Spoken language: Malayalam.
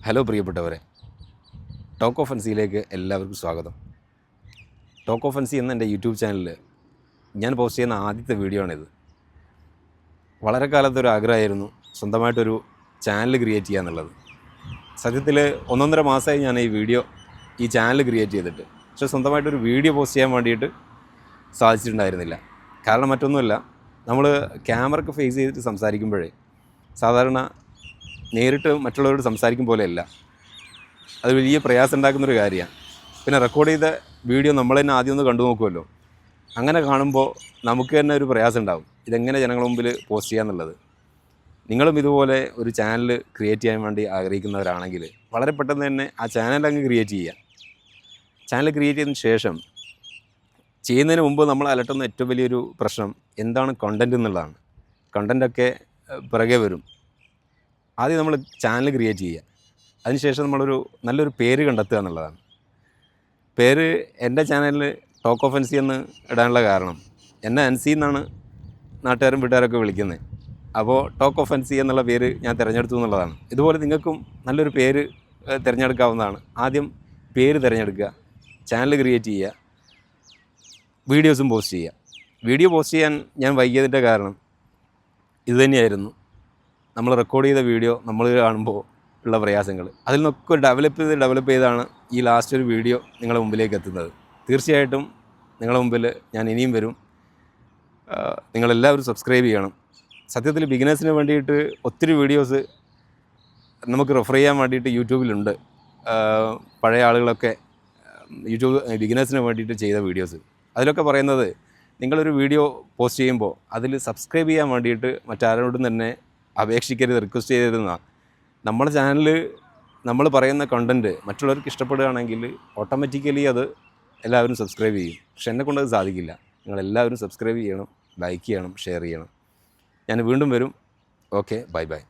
ഹലോ പ്രിയപ്പെട്ടവരെ, ടോക്ക് ഓഫ് എൻസിയിലേക്ക് എല്ലാവർക്കും സ്വാഗതം. ടോക്ക് ഓഫ് എൻസി എന്ന എൻ്റെ യൂട്യൂബ് ചാനലിൽ ഞാൻ പോസ്റ്റ് ചെയ്യുന്ന ആദ്യത്തെ വീഡിയോ ആണിത്. വളരെ കാലത്തൊരു ആഗ്രഹമായിരുന്നു സ്വന്തമായിട്ടൊരു ചാനൽ ക്രിയേറ്റ് ചെയ്യുക എന്നുള്ളത്. സത്യത്തിൽ 1.5 മാസമായി ഞാൻ ഈ ചാനൽ ക്രിയേറ്റ് ചെയ്തിട്ട്, പക്ഷേ സ്വന്തമായിട്ടൊരു വീഡിയോ പോസ്റ്റ് ചെയ്യാൻ വേണ്ടിയിട്ട് സാധിച്ചിട്ടുണ്ടായിരുന്നില്ല. കാരണം മറ്റൊന്നുമല്ല, നമ്മൾ ക്യാമറയ്ക്ക് ഫേസ് ചെയ്തിട്ട് സംസാരിക്കുമ്പോഴേ സാധാരണ നേരിട്ട് മറ്റുള്ളവരോട് സംസാരിക്കും പോലെയല്ല, അത് വലിയ പ്രയാസം ഉണ്ടാക്കുന്നൊരു കാര്യമാണ്. പിന്നെ റെക്കോർഡ് ചെയ്ത വീഡിയോ നമ്മൾ തന്നെ ആദ്യം ഒന്ന് കണ്ടു നോക്കുമല്ലോ. അങ്ങനെ കാണുമ്പോൾ നമുക്ക് തന്നെ ഒരു പ്രയാസം ഉണ്ടാകും, ഇതെങ്ങനെ ജനങ്ങളുടെ മുമ്പിൽ പോസ്റ്റ് ചെയ്യാന്നുള്ളത്. നിങ്ങളും ഇതുപോലെ ഒരു ചാനൽ ക്രിയേറ്റ് ചെയ്യാൻ വേണ്ടി ആഗ്രഹിക്കുന്നവരാണെങ്കിൽ വളരെ പെട്ടെന്ന് തന്നെ ആ ചാനൽ അങ്ങ് ക്രിയേറ്റ് ചെയ്യുക. ചാനൽ ക്രിയേറ്റ് ചെയ്തതിന് ശേഷം ചെയ്യുന്നതിന് മുമ്പ് നമ്മൾ അലട്ടുന്ന ഏറ്റവും വലിയൊരു പ്രശ്നം എന്താണ് കണ്ടൻറ്റ് എന്നുള്ളതാണ്. കണ്ടൻറ്റൊക്കെ പിറകെ വരും. ആദ്യം നമ്മൾ ചാനൽ ക്രിയേറ്റ് ചെയ്യുക, അതിനുശേഷം നല്ലൊരു പേര് കണ്ടെത്തുക എന്നുള്ളതാണ്. പേര് എൻ്റെ ചാനലിൽ ടോക്ക് ഓഫ് എൻസി എന്ന് ഇടാനുള്ള കാരണം, എന്നെ എൻസി എന്നാണ് നാട്ടുകാരും വീട്ടുകാരൊക്കെ വിളിക്കുന്നത്. അപ്പോൾ ടോക്ക് ഓഫ് എൻസി എന്നുള്ള പേര് ഞാൻ തിരഞ്ഞെടുത്തു എന്നുള്ളതാണ്. ഇതുപോലെ നിങ്ങൾക്കും നല്ലൊരു പേര് തിരഞ്ഞെടുക്കാവുന്നതാണ്. ആദ്യം പേര് തിരഞ്ഞെടുക്കുക, ചാനൽ ക്രിയേറ്റ് ചെയ്യുക, വീഡിയോസും പോസ്റ്റ് ചെയ്യുക. വീഡിയോ പോസ്റ്റ് ചെയ്യാൻ ഞാൻ വൈകിയതിൻ്റെ കാരണം ഇതുതന്നെയായിരുന്നു. നമ്മൾ റെക്കോർഡ് ചെയ്ത വീഡിയോ നമ്മൾ കാണുമ്പോൾ ഉള്ള പ്രയാസങ്ങൾ, അതിൽ നിന്നൊക്കെ ഡെവലപ്പ് ചെയ്താണ് ഈ ലാസ്റ്റ് ഒരു വീഡിയോ നിങ്ങളുടെ മുമ്പിലേക്ക് എത്തുന്നത്. തീർച്ചയായിട്ടും നിങ്ങളുടെ മുമ്പിൽ ഞാൻ ഇനിയും വരും. നിങ്ങളെല്ലാവരും സബ്സ്ക്രൈബ് ചെയ്യണം. സത്യത്തിൽ ബിഗിനേഴ്സിന് വേണ്ടിയിട്ട് ഒത്തിരി വീഡിയോസ് നമുക്ക് റെഫർ ചെയ്യാൻ വേണ്ടിയിട്ട് യൂട്യൂബിലുണ്ട്. പഴയ ആളുകളൊക്കെ ബിഗിനേഴ്സിന് വേണ്ടിയിട്ട് ചെയ്ത വീഡിയോസ്, അതിലൊക്കെ പറയുന്നത് നിങ്ങളൊരു വീഡിയോ പോസ്റ്റ് ചെയ്യുമ്പോൾ അതിൽ സബ്സ്ക്രൈബ് ചെയ്യാൻ വേണ്ടിയിട്ട് മറ്റാരോടും തന്നെ അപേക്ഷിക്കരുത്, റിക്വസ്റ്റ് ചെയ്യരുതെന്നാണ്. നമ്മുടെ ചാനൽ നമ്മൾ പറയുന്ന കണ്ടൻറ്റ് മറ്റുള്ളവർക്ക് ഇഷ്ടപ്പെടുകയാണെങ്കിൽ ഓട്ടോമാറ്റിക്കലി അത് എല്ലാവരും സബ്സ്ക്രൈബ് ചെയ്യും. പക്ഷെ എന്നെക്കൊണ്ടത് സാധിക്കില്ല. നിങ്ങളെല്ലാവരും സബ്സ്ക്രൈബ് ചെയ്യണം, ലൈക്ക് ചെയ്യണം, ഷെയർ ചെയ്യണം. ഞാൻ വീണ്ടും വരും. Okay, bye bye.